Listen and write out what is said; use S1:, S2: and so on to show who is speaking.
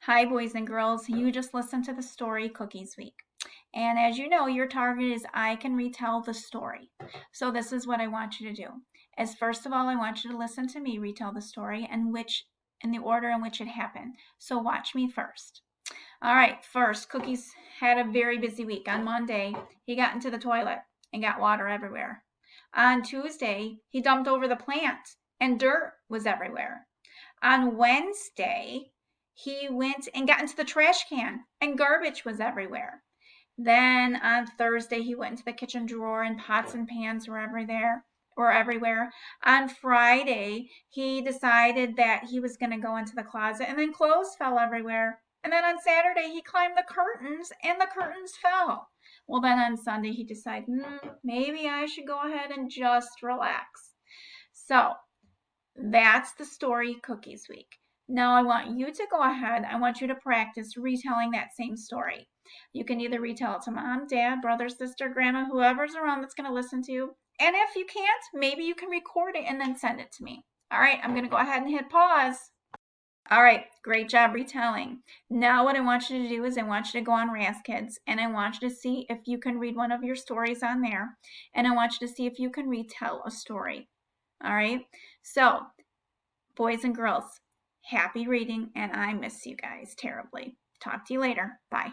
S1: Hi, boys and girls. You just listened to the story Cookies Week. And as you know, your target is I can retell the story. So this is what I want you to do. As first of all, I want you to listen to me retell the story and in the order in which it happened. So watch me first. All right, first, Cookies had a very busy week. On Monday, he got into the toilet and got water everywhere. On Tuesday, he dumped over the plant and dirt was everywhere. On Wednesday, he went and got into the trash can and garbage was everywhere. Then on Thursday, he went into the kitchen drawer and pots and pans were everywhere. On Friday, he decided that he was going to go into the closet and then clothes fell everywhere. And then on Saturday, he climbed the curtains and the curtains fell. Well, then on Sunday, he decided, maybe I should go ahead and just relax. So that's the story Cookies Week. Now I want you to go ahead. I want you to practice retelling that same story. You can either retell it to mom, dad, brother, sister, grandma, whoever's around that's going to listen to you. And if you can't, maybe you can record it and then send it to me. All right, I'm going to go ahead and hit pause. All right, great job retelling. Now what I want you to do is I want you to go on Raz-Kids and I want you to see if you can read one of your stories on there. And I want you to see if you can retell a story. All right, so boys and girls, happy reading, and I miss you guys terribly. Talk to you later. Bye.